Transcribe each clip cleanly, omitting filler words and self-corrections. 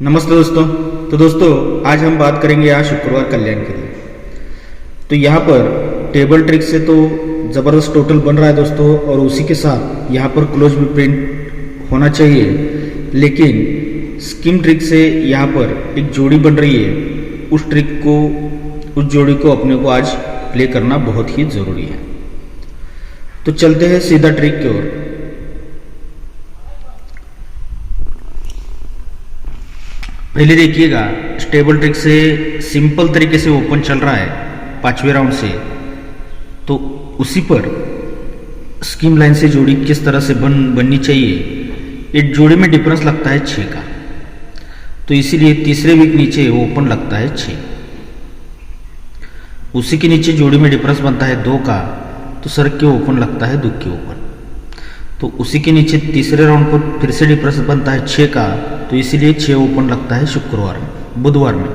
नमस्ते दोस्तों। तो दोस्तों आज हम बात करेंगे आज शुक्रवार कल्याण के लिए। तो यहाँ पर टेबल ट्रिक से तो ज़बरदस्त टोटल बन रहा है दोस्तों, और उसी के साथ यहाँ पर क्लोज भी प्रिंट होना चाहिए। लेकिन स्कीम ट्रिक से यहाँ पर एक जोड़ी बन रही है, उस जोड़ी को अपने को आज प्ले करना बहुत ही ज़रूरी है। तो चलते हैं सीधा ट्रिक की ओर। पहले देखिएगा, स्टेबल ट्रिक से सिंपल तरीके से ओपन चल रहा है 5वें राउंड से, तो उसी पर स्कीम लाइन से जोड़ी किस तरह से बननी चाहिए। एक जोड़ी में डिफरेंस लगता है 6 का, तो इसीलिए तीसरे वीक नीचे ओपन लगता है 6। उसी के नीचे जोड़ी में डिफरेंस बनता है 2 का, तो सर के ओपन लगता है 2 के ओपन। तो उसी के नीचे तीसरे राउंड पर फिर से डिफरेंस बनता है 6 का, तो इसीलिए 6 ओपन लगता है बुधवार में।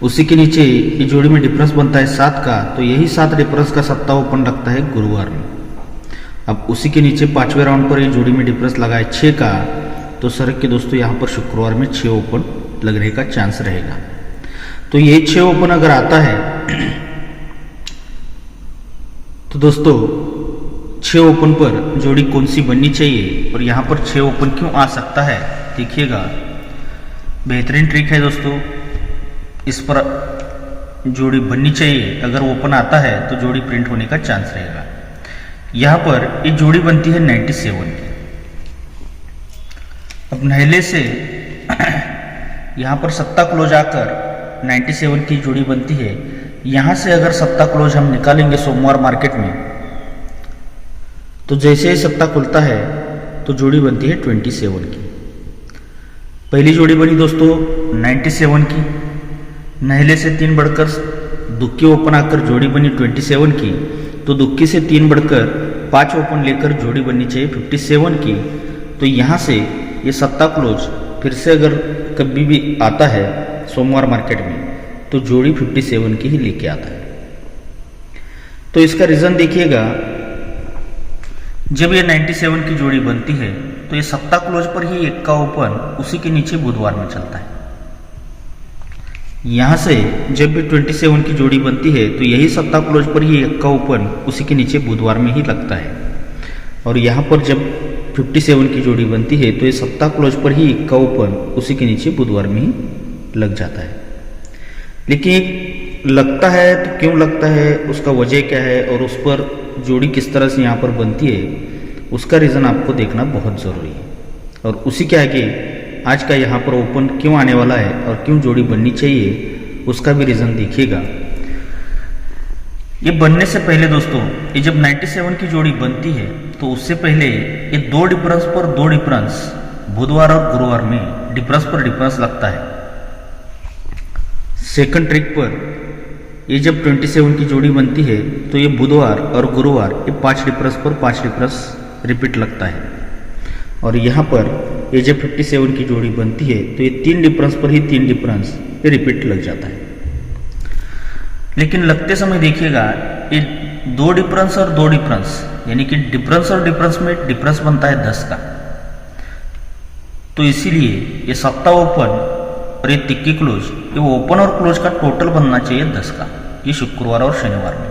उसी के नीचे ये जोड़ी में डिफरेंस बनता है 7 का, तो यही 7 डिफरेंस का 7 ओपन लगता है गुरुवार में। अब उसी के नीचे 5वें राउंड पर ये जोड़ी में डिफरेंस लगा है 6 का, तो सर के दोस्तों यहाँ पर शुक्रवार में 6 ओपन लगने का चांस रहेगा। तो ये 6 ओपन अगर आता है तो दोस्तों 6 ओपन पर जोड़ी कौन सी बननी चाहिए और यहाँ पर 6 ओपन क्यों आ सकता है, देखिएगा। बेहतरीन ट्रिक है दोस्तों, इस पर जोड़ी बननी चाहिए। अगर ओपन आता है तो जोड़ी प्रिंट होने का चांस रहेगा। यहाँ पर एक जोड़ी बनती है 97 की। अब नहले से यहाँ पर सत्ता क्लोज आकर 97 की जोड़ी बनती है। यहाँ से अगर सत्ता क्लोज हम निकालेंगे सोमवार मार्केट में, तो जैसे ही सत्ता खुलता है तो जोड़ी बनती है 27 की। पहली जोड़ी बनी दोस्तों 97 की, नहले से 3 बढ़कर दुक्की ओपन आकर जोड़ी बनी 27 की, तो दुक्की से 3 बढ़कर 5 ओपन लेकर जोड़ी बननी चाहिए 57 की। तो यहाँ से ये सत्ता क्लोज फिर से अगर कभी भी आता है सोमवार मार्केट में, तो जोड़ी 57 की ही लेके आता है। तो इसका रीज़न देखिएगा, जब ये 97 की जोड़ी बनती है तो ये सत्ता क्लोज पर ही 1 का ओपन उसी के नीचे बुधवार में चलता है। यहाँ से जब भी 27 की जोड़ी बनती है तो यही सत्ता क्लोज पर ही 1 का ओपन उसी के नीचे बुधवार में ही लगता है। और यहाँ पर जब 57 की जोड़ी बनती है तो ये सत्ता क्लोज पर ही 1 का ओपन उसी के नीचे बुधवार में ही लग जाता है। लेकिन लगता है तो क्यों लगता है, उसका वजह क्या है और उस पर जोड़ी किस तरह से यहाँ पर बनती है, उसका रीज़न आपको देखना बहुत ज़रूरी है। और उसी के आगे आज का यहाँ पर ओपन क्यों आने वाला है और क्यों जोड़ी बननी चाहिए, उसका भी रीज़न देखिएगा। ये बनने से पहले दोस्तों, ये जब 97 की जोड़ी बनती है तो उससे पहले ये 2 डिफरेंस पर 2 डिफरेंस बुधवार और गुरुवार में डिफरेंस पर डिफरेंस लगता है। सेकंड ट्रिक पर ये जब 27 की जोड़ी बनती है तो ये बुधवार और गुरुवार ये 5 डिफरेंस पर 5 डिफरेंस रिपीट लगता है। और यहाँ पर ये जब 57 की जोड़ी बनती है तो ये 3 डिफरेंस पर ही 3 डिफरेंस ये रिपीट लग जाता है। लेकिन लगते समय देखिएगा, ये 2 डिफरेंस और 2 डिफरेंस यानी कि डिफरेंस और डिफरेंस में डिफरेंस बनता है 10 का। तो इसीलिए ये सत्ता ओपन और ये तिक्की क्लोज, ये ओपन और क्लोज का टोटल बनना चाहिए 10 का, ये शुक्रवार और शनिवार में।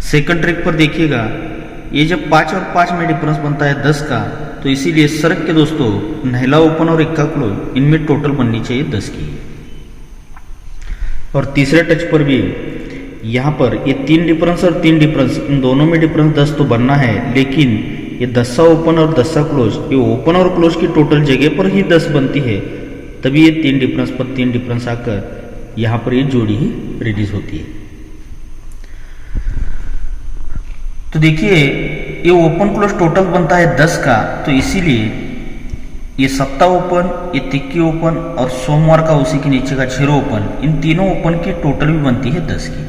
सेकंड ट्रिक पर देखिएगा, ये जब 5 और 5 में डिफरेंस बनता है 10 का, तो इसीलिए सरक के दोस्तों नहला ओपन और इक्का क्लोज इनमें टोटल बननी चाहिए 10 की। और तीसरे टच पर भी यहाँ पर ये 3 डिफरेंस और 3 डिफरेंस, इन दोनों में डिफरेंस 10 तो बनना है, लेकिन ये 10 ओपन और 10 क्लोज, ये ओपन और क्लोज की टोटल जगह पर ही 10 बनती है, तभी ये 3 डिफरेंस पर 3 डिफरेंस आकर यहाँ पर ये जोड़ी ही रिलीज होती है। तो देखिए, ये ओपन क्लोज टोटल बनता है 10 का, तो इसीलिए ये सत्ता ओपन, ये तिक्की ओपन और सोमवार का उसी के नीचे का 0 ओपन, इन तीनों ओपन की टोटल भी बनती है 10 की।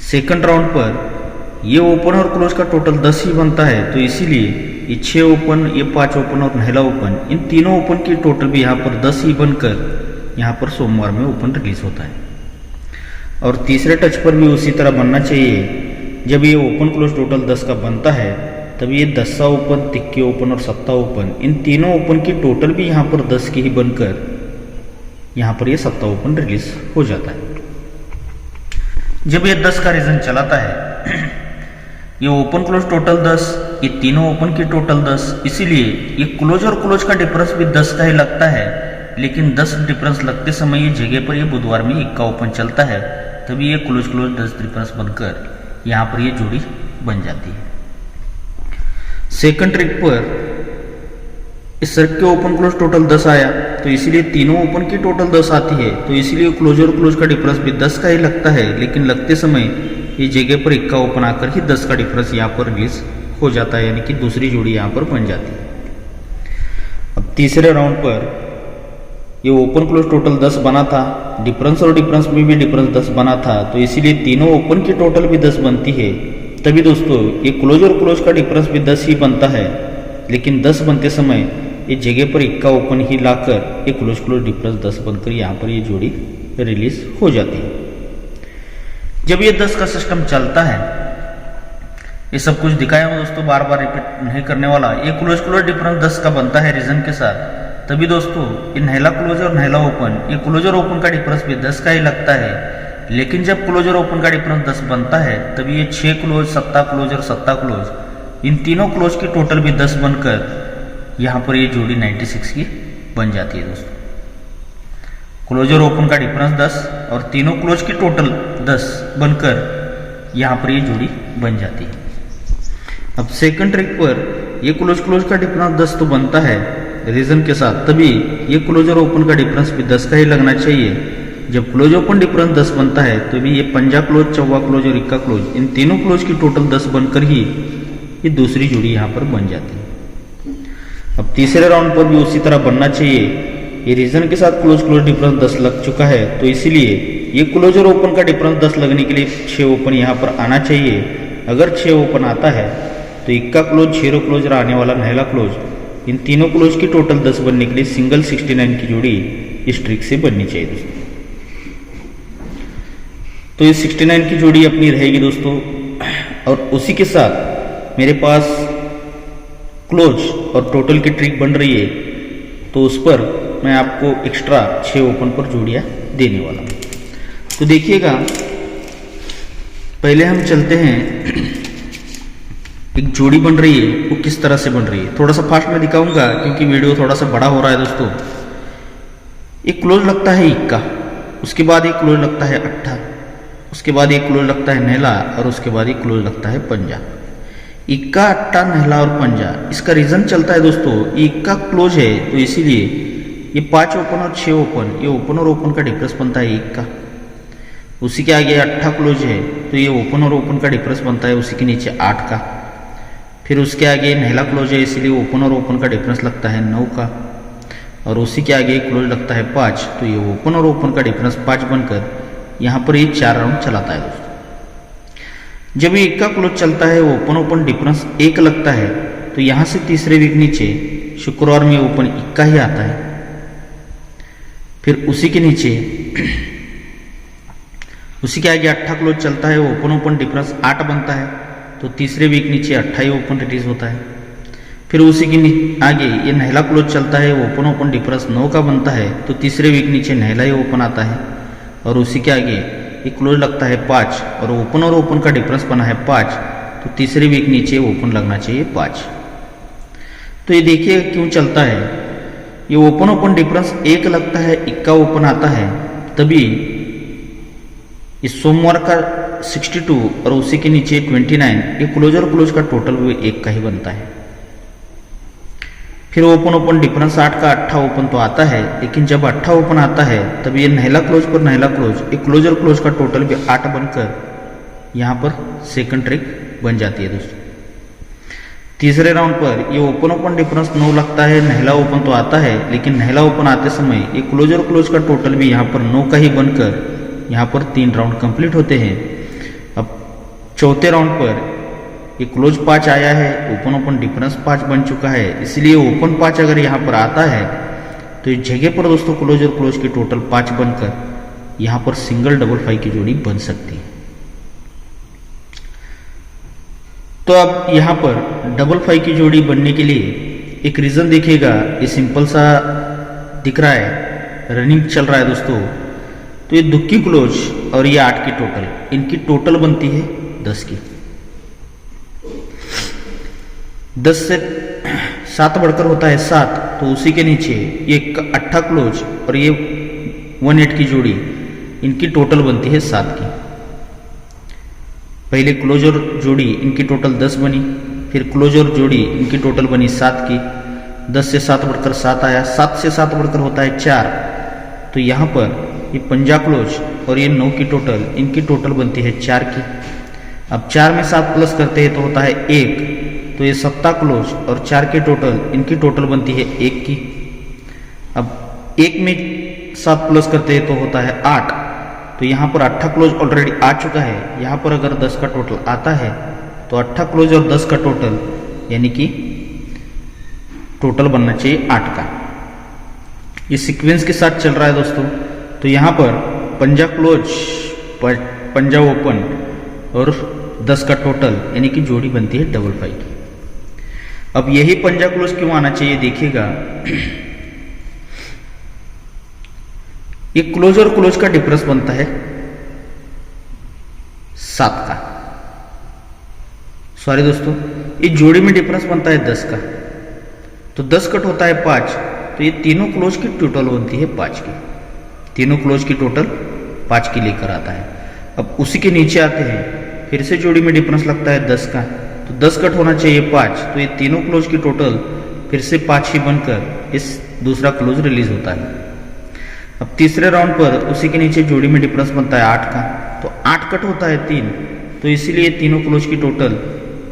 सेकंड राउंड पर ये ओपन और क्लोज का टोटल 10 ही बनता है, तो इसीलिए ये 6 ओपन, ये 5 ओपन और नहला ओपन, इन तीनों ओपन की टोटल भी यहाँ पर 10 ही बनकर यहाँ पर सोमवार में ओपन रिलीज होता है। और तीसरे टच पर भी उसी तरह बनना चाहिए। जब ये ओपन क्लोज टोटल 10 का बनता है तभी ये 10 ओपन, तिक्के ओपन और 7 ओपन, इन तीनों ओपन की टोटल भी यहाँ पर 10 की ही बनकर यहाँ पर ये 7 ओपन रिलीज हो जाता है। जब ये 10 का रीजन चलाता है, ये ओपन क्लोज टोटल 10, ये तीनों ओपन की टोटल 10, इसीलिए ये क्लोज और क्लोज का डिफरेंस भी 10 का ही लगता है। लेकिन 10 डिफरेंस लगते समय ये जगह पर ये बुधवार में इक्का ओपन चलता है, तभी ये क्लोज क्लोज 10 डिफरेंस बनकर यहाँ पर ये जोड़ी बन जाती है। सेकंड ट्रिक पर इस सर्क के ओपन क्लोज टोटल 10 आया, तो इसीलिए तीनों ओपन की टोटल 10 आती है, तो इसीलिए क्लोज और क्लोज का डिफरेंस भी 10 का ही लगता है। लेकिन लगते समय ये जगह पर इक्का ओपन आकर ही 10 का डिफरेंस यहाँ पर रिलीज हो जाता है, यानी कि दूसरी जोड़ी यहाँ पर बन जाती है। अब तीसरे राउंड पर ये ओपन क्लोज टोटल 10 बना था, डिफरेंस और डिफरेंस में भी डिफरेंस 10 बना था, तो इसीलिए तीनों ओपन की टोटल भी 10 बनती है। तभी दोस्तों ये क्लोज और क्लोज का डिफरेंस भी 10 ही बनता है, लेकिन 10 बनते समय ये जगह पर इक्का ओपन ही लाकर ये क्लोज क्लोज डिफरेंस 10 बनकर यहाँ पर ये जोड़ी रिलीज हो जाती है। जब ये 10 का सिस्टम चलता है, ये सब कुछ दिखाया हूँ दोस्तों, बार बार रिपीट नहीं करने वाला। ये क्लोज क्लोज डिफरेंस 10 का बनता है रीजन के साथ, तभी दोस्तों ये नहला क्लोज और नहला ओपन, ये क्लोज और ओपन का डिफरेंस भी 10 का ही लगता है। लेकिन जब क्लोज और ओपन का डिफरेंस 10 बनता है, तभी ये 6 क्लोज, 7 क्लोज और 7 क्लोज, इन तीनों क्लोज की टोटल भी 10 बनकर यहाँ पर ये जोड़ी 96 की बन जाती है दोस्तों। क्लोज और ओपन का डिफरेंस 10 और तीनों क्लोज की टोटल 10 बनकर यहाँ पर ये जोड़ी बन जाती है। अब सेकंड ट्रिक पर ये क्लोज क्लोज का डिफरेंस 10 तो बनता है रीजन के साथ, तभी ये क्लोज और ओपन का डिफरेंस भी 10 का ही लगना चाहिए। जब क्लोज ओपन डिफरेंस 10 बनता है, तो भी ये पंजा क्लोज, चौवा क्लोज और इक्का क्लोज, इन तीनों क्लोज की टोटल 10 बनकर ही ये दूसरी जोड़ी यहाँ पर बन जाती है। अब तीसरे राउंड पर भी उसी तरह बनना चाहिए। ये रीजन के साथ क्लोज क्लोज डिफरेंस 10 लग चुका है, तो इसीलिए ये क्लोज और ओपन का डिफरेंस 10 लगने के लिए 6 ओपन यहाँ पर आना चाहिए। अगर 6 ओपन आता है, तो इक्का क्लोज, 0 क्लोज और आने वाला नहला क्लोज, इन तीनों क्लोज की टोटल 10 बनने के लिए सिंगल 69 की जोड़ी इस ट्रिक से बननी चाहिए दोस्तों। तो ये 69 की जोड़ी अपनी रहेगी दोस्तों, और उसी के साथ मेरे पास क्लोज और टोटल की ट्रिक बन रही है, तो उस पर मैं आपको एक्स्ट्रा 6 ओपन पर जोड़ियां देने वाला हूं। तो देखिएगा, पहले हम चलते हैं, एक जोड़ी बन रही है वो किस तरह से बन रही है। थोड़ा सा फास्ट में दिखाऊंगा क्योंकि वीडियो थोड़ा सा बड़ा हो रहा है दोस्तों। एक क्लोज लगता है इक्का, उसके बाद एक क्लोज लगता है अट्ठा, उसके बाद एक क्लोज लगता है नहला, और उसके बाद एक क्लोज लगता है पंजा। इक्का, अट्ठा, नहला और पंजा, इसका रीजन चलता है दोस्तों, इक्का क्लोज है, तो इसीलिए ये 5 ओपन और 6 ओपन, ये ओपन और ओपन का डिफरेंस बनता है इक्का। उसी के आगे अट्ठा क्लोज है, तो ये ओपन और ओपन का डिफरेंस बनता है उसी के नीचे 8 का। फिर उसके आगे नहला क्लोज है, इसलिए ओपन और ओपन का डिफरेंस लगता है 9 का, और उसी के आगे क्लोज लगता है 5, तो ये ओपन और ओपन का डिफरेंस 5 बनकर यहाँ पर ये 4 राउंड चलाता है दोस्तों। जब ये इक्का क्लोज चलता है, ओपन ओपन डिफरेंस 1 लगता है, तो यहाँ से तीसरे वीक नीचे शुक्रवार में ओपन इक्का ही आता है। फिर उसी के नीचे उसी के आगे अट्ठा क्लोज चलता है, ओपन ओपन डिफरेंस 8 बनता है, तो तीसरे वीक नीचे 28 ओपन रिलीज होता है। फिर उसी के आगे ये नहला क्लोज चलता है, ओपन ओपन डिफरेंस 9 का बनता है, तो तीसरे वीक नीचे नहला ही ओपन आता है, और उसी के आगे ये क्लोज लगता है 5, और ओपन और ओपन का डिफरेंस बना है 5, तो तीसरे वीक नीचे ओपन लगना चाहिए 5। तो ये देखिए क्यों चलता है, ये ओपन ओपन डिफरेंस 1 लगता है, इक्का ओपन आता है, तभी इस सोमवार का 62 और उसी के नीचे 29, ये क्लोज और क्लोज का टोटल वो 1 का ही बनता है। फिर ओपन ओपन डिफरेंस 8 का 8 ओपन तो आता है, लेकिन जब 8 ओपन आता है, तब ये नहला क्लोज पर नहला क्लोज, ये क्लोज और क्लोज का टोटल भी 8 बनकर यहाँ पर सेकंड ट्रिक बन जाती है दोस्तों। तीसरे राउंड पर ये ओपन ओपन डिफरेंस 9 लगता है, नहला ओपन तो आता है, लेकिन नहला ओपन आते समय ये क्लोज और क्लोज का टोटल भी यहाँ पर 9 का ही बनकर यहाँ पर 3 राउंड कंप्लीट होते हैं। अब चौथे राउंड पर ये क्लोज 5 आया है, ओपन ओपन डिफरेंस 5 बन चुका है, इसलिए ओपन 5 अगर यहाँ पर आता है, तो इस जगह पर दोस्तों क्लोज और क्लोज की टोटल 5 बनकर यहाँ पर सिंगल डबल 5 की जोड़ी बन सकती है। तो अब यहाँ पर डबल 5 की जोड़ी बनने के लिए एक रीज़न देखिएगा, ये सिंपल सा दिख रहा है, रनिंग चल रहा है दोस्तों। तो ये दुक्की क्लोज और ये 8 की टोटल, इनकी टोटल बनती है 10 की। 10 से 7 बढ़कर होता है 7, तो उसी के नीचे ये 8 क्लोज और ये 1-8 की जोड़ी, इनकी टोटल बनती है 7 की। पहले क्लोज और जोड़ी इनकी टोटल 10 बनी, फिर क्लोज और जोड़ी इनकी टोटल बनी 7 की। 10 से 7 बढ़कर 7 आया, 7 से 7 बढ़कर होता है 4, तो यहाँ पर ये पंजा क्लोज और ये 9 की टोटल, इनकी टोटल बनती है 4 की। अब 4 में 7 प्लस करते हैं तो होता है 1, तो ये 7 क्लोज और 4 की टोटल, इनकी टोटल बनती है 1 की। अब 1 में 7 प्लस करते हैं तो होता है 8, तो यहाँ पर 8 क्लोज ऑलरेडी आ चुका है। यहाँ पर अगर 10 का टोटल आता है तो 8 क्लोज और 10 का टोटल, यानी कि टोटल बनना चाहिए 8 का। ये सीक्वेंस के साथ चल रहा है दोस्तों। तो यहाँ पर पंजा क्लोज, पंजा ओपन और 10 का टोटल, यानी कि जोड़ी बनती है डबल 5 की। अब यही पंजा क्लोज क्यों आना चाहिए देखिएगा, ये क्लोज और क्लोज का डिफरेंस बनता है 7 का। सॉरी दोस्तों, ये जोड़ी में डिफरेंस बनता है 10 का। तो 10 कट होता है 5, तो ये तीनों क्लोज की टोटल बनती है 5 की। तीनों क्लोज की टोटल 5 की लेकर आता है। अब उसी के नीचे आते हैं, फिर से जोड़ी में डिफरेंस लगता है 10 का, तो 10 कट होना चाहिए 5, तो ये तीनों क्लोज की टोटल फिर से 5 ही बनकर इस दूसरा क्लोज रिलीज होता है। अब तीसरे राउंड पर उसी के नीचे जोड़ी में डिफरेंस बनता है 8 का, तो 8 कट होता है 3, तो इसीलिए तीनों क्लोज की टोटल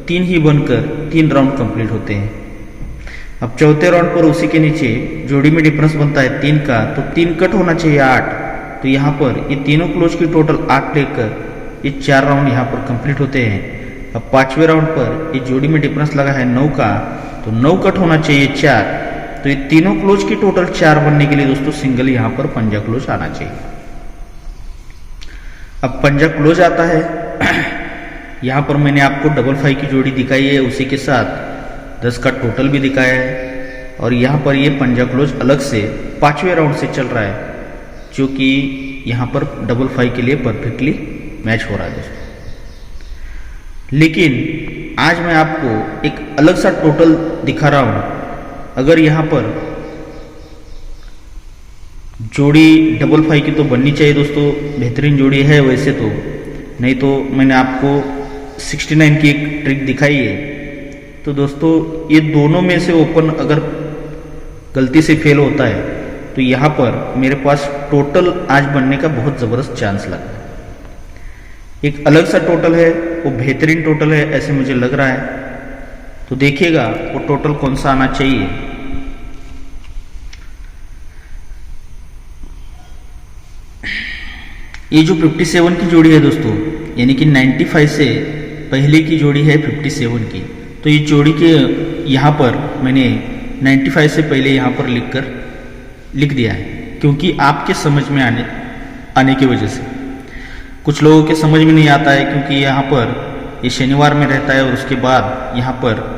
3 ही बनकर 3 राउंड कंप्लीट होते हैं। अब चौथे राउंड पर उसी के नीचे जोड़ी में डिफरेंस बनता है 3 का, तो 3 कट होना चाहिए 8, तो यहाँ पर ये तीनों क्लोज की टोटल 8 लेकर ये 4 राउंड यहाँ पर कंप्लीट होते हैं। अब पांचवें राउंड पर ये जोड़ी में डिफरेंस लगा है 9 का, तो 9 कट होना चाहिए 4, तो ये तीनों क्लोज की टोटल 4 बनने के लिए दोस्तों सिंगल यहाँ पर पंजा क्लोज आना चाहिए। अब पंजा क्लोज आता है, यहाँ पर मैंने आपको डबल 5 की जोड़ी दिखाई है, उसी के साथ 10 का टोटल भी दिखाया है। और यहाँ पर ये पंजा क्लोज अलग से 5वें राउंड से चल रहा है, जो कि यहाँ पर डबल 5 के लिए परफेक्टली मैच हो रहा है दोस्तों। लेकिन आज मैं आपको एक अलग सा टोटल दिखा रहा हूँ। अगर यहाँ पर जोड़ी डबल 5 की तो बननी चाहिए दोस्तों, बेहतरीन जोड़ी है वैसे तो, नहीं तो मैंने आपको 69 की एक ट्रिक दिखाई है। तो दोस्तों ये दोनों में से ओपन अगर गलती से फेल होता है तो यहाँ पर मेरे पास टोटल आज बनने का बहुत ज़बरदस्त चांस लगा है। एक अलग सा टोटल है, वो बेहतरीन टोटल है ऐसे मुझे लग रहा है। तो देखिएगा वो टोटल कौन सा आना चाहिए। ये जो 57 की जोड़ी है दोस्तों, यानी कि 95 से पहले की जोड़ी है 57 की, तो ये जोड़ी के यहाँ पर मैंने 95 से पहले यहाँ पर लिख दिया है, क्योंकि आपके समझ में आने की वजह से। कुछ लोगों के समझ में नहीं आता है, क्योंकि यहाँ पर ये शनिवार में रहता है और उसके बाद यहाँ पर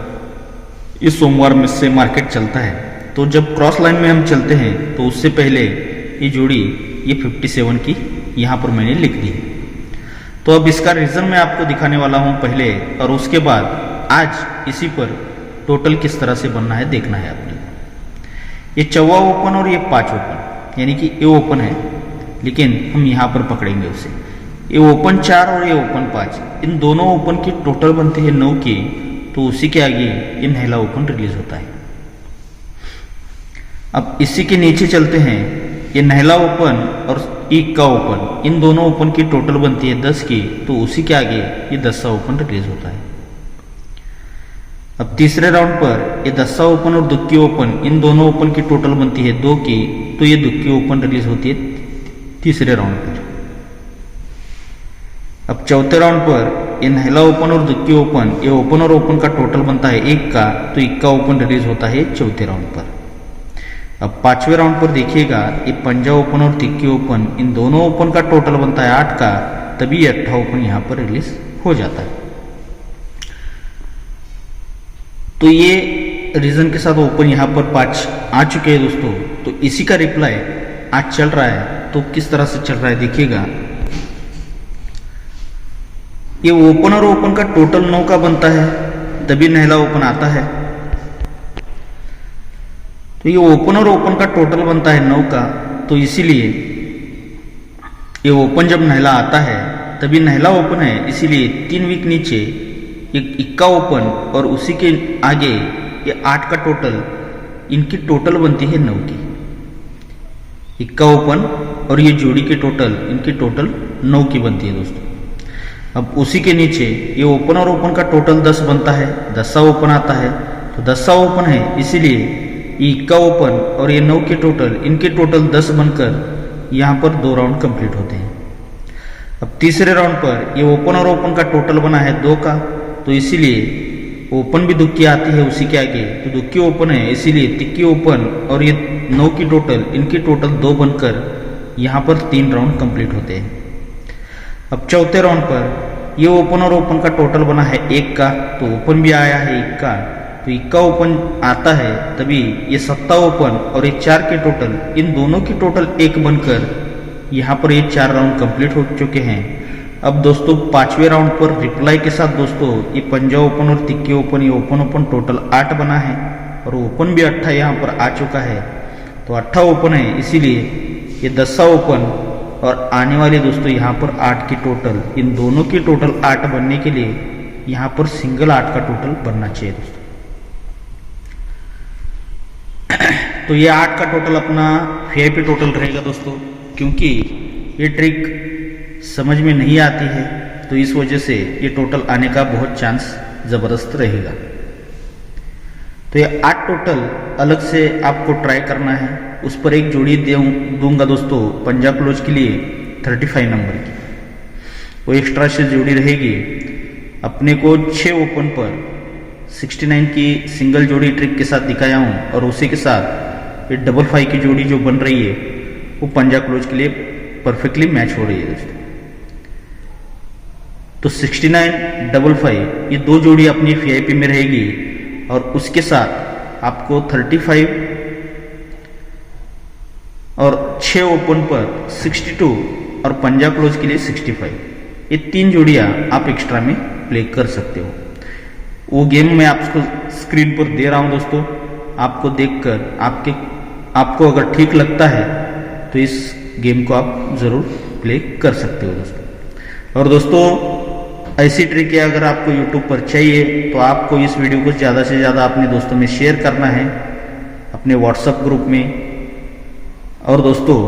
ये सोमवार में से मार्केट चलता है। तो जब क्रॉस लाइन में हम चलते हैं तो उससे पहले ये जोड़ी ये 57 की यहाँ पर मैंने लिख दी। तो अब इसका रीज़न मैं आपको दिखाने वाला हूँ पहले, और उसके बाद आज इसी पर टोटल किस तरह से बनना है देखना है आपने। ये 4वां ओपन और ये 5 ओपन, यानी कि ये ओपन है, लेकिन हम यहाँ पर पकड़ेंगे उसे। ये ओपन 4 और ये ओपन 5, इन दोनों ओपन की टोटल बनती है 9 की, तो उसी के आगे ये नहला ओपन रिलीज होता है। अब इसी के नीचे चलते हैं, ये नहला ओपन और इक्का ओपन, इन दोनों ओपन की टोटल बनती है 10 की, तो उसी के आगे ये 10वां ओपन रिलीज होता है। अब तीसरे राउंड पर ये 10वां ओपन और दुक्की ओपन, इन दोनों ओपन की टोटल बनती है 2 की, तो ये दुक्की ओपन रिलीज होती है तीसरे राउंड पर। अब चौथे राउंड पर ये नहला ओपन और दुक्की ओपन, ये ओपन और ओपन का टोटल बनता है 1 का, तो इक्का ओपन रिलीज होता है चौथे राउंड पर। अब 5वें राउंड पर देखिएगा, ये पंजा ओपन और तिक्की ओपन, इन दोनों ओपन का टोटल बनता है 8 का, तभी 8वां ओपन यहाँ पर रिलीज हो जाता है। तो ये रीजन के साथ ओपन यहाँ पर 5 आ चुके हैं दोस्तों। तो इसी का रिप्लाई आज चल रहा है। तो किस तरह से चल रहा है देखिएगा। ये ओपन और ओपन का टोटल 9 का बनता है, तभी नहला ओपन आता है। तो ये ओपन और ओपन का टोटल बनता है 9 का, तो इसीलिए ये ओपन जब नहला आता है तभी नहला ओपन है, इसीलिए 3 वीक नीचे एक इक्का ओपन और उसी के आगे ये 8 का टोटल, इनकी टोटल बनती है 9 की। इक्का ओपन और ये जोड़ी के टोटल, इनकी टोटल 9 की बनती है दोस्तों। अब उसी के नीचे ये ओपन और ओपन का टोटल 10 बनता है, 10सा ओपन आता है, तो 10सा ओपन है, इसीलिए ये इक्का ओपन और ये 9 के टोटल, इनके टोटल 10 बनकर यहाँ पर 2 राउंड कंप्लीट होते हैं। अब तीसरे राउंड पर ये ओपन और ओपन का टोटल बना है 2 का, तो इसीलिए ओपन भी दुक्की आती है उसी के आगे, तो दुक्की ओपन है, इसीलिए तिक्की ओपन और ये 9 की टोटल, इनकी टोटल 2 बनकर यहाँ पर 3 राउंड कंप्लीट होते हैं। अब चौथे राउंड पर ये ओपन और ओपन का टोटल बना है 1 का, तो ओपन भी आया है 1 का, तो इक्का ओपन आता है, तभी ये सत्ता ओपन और ये 4 के टोटल, इन दोनों की टोटल 1 बनकर यहाँ पर ये 4 राउंड कंप्लीट हो चुके हैं। अब दोस्तों 5वें राउंड पर रिप्लाई के साथ दोस्तों ये पंजा ओपन और तिक्के ओपन, ये ओपन ओपन टोटल 8 बना है और ओपन भी 8 यहाँ पर आ चुका है, तो 8 ओपन है, इसीलिए ये 10सा ओपन और आने वाले दोस्तों यहाँ पर 8 की टोटल, इन दोनों की टोटल 8 बनने के लिए यहाँ पर सिंगल 8 का टोटल बनना चाहिए दोस्तों। तो ये 8 का टोटल अपना वीआईपी टोटल रहेगा दोस्तों, क्योंकि ये ट्रिक समझ में नहीं आती है, तो इस वजह से ये टोटल आने का बहुत चांस ज़बरदस्त रहेगा। तो ये 8 टोटल अलग से आपको ट्राई करना है, उस पर एक जोड़ी दूंगा दोस्तों पंजा क्लोज के लिए 35 नंबर की, वो एक्स्ट्रा से जोड़ी रहेगी। अपने को 6 ओपन पर 69 की सिंगल जोड़ी ट्रिक के साथ दिखाया हूँ, और उसी के साथ ये 55 की जोड़ी जो बन रही है वो पंजा क्लोज के लिए परफेक्टली मैच हो रही है दोस्तों। तो 69 55 ये 2 जोड़ी अपनी वीआईपी में रहेगी, और उसके साथ आपको 35 और 6 ओपन पर 62 और पंजा क्लोज के लिए 65, ये 3 जोड़ियां आप एक्स्ट्रा में प्ले कर सकते हो। वो गेम मैं आपको स्क्रीन पर दे रहा हूं दोस्तों, आपको देखकर आपको अगर ठीक लगता है तो इस गेम को आप जरूर प्ले कर सकते हो दोस्तों। और दोस्तों ऐसी ट्रिक अगर आपको YouTube पर चाहिए तो आपको इस वीडियो को ज़्यादा से ज़्यादा अपने दोस्तों में शेयर करना है, अपने व्हाट्सएप ग्रुप में। और दोस्तों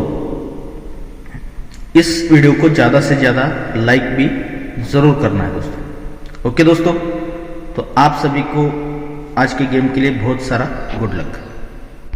इस वीडियो को ज़्यादा से ज़्यादा लाइक भी ज़रूर करना है दोस्तों। ओके दोस्तों, तो आप सभी को आज के गेम के लिए बहुत सारा गुड लक।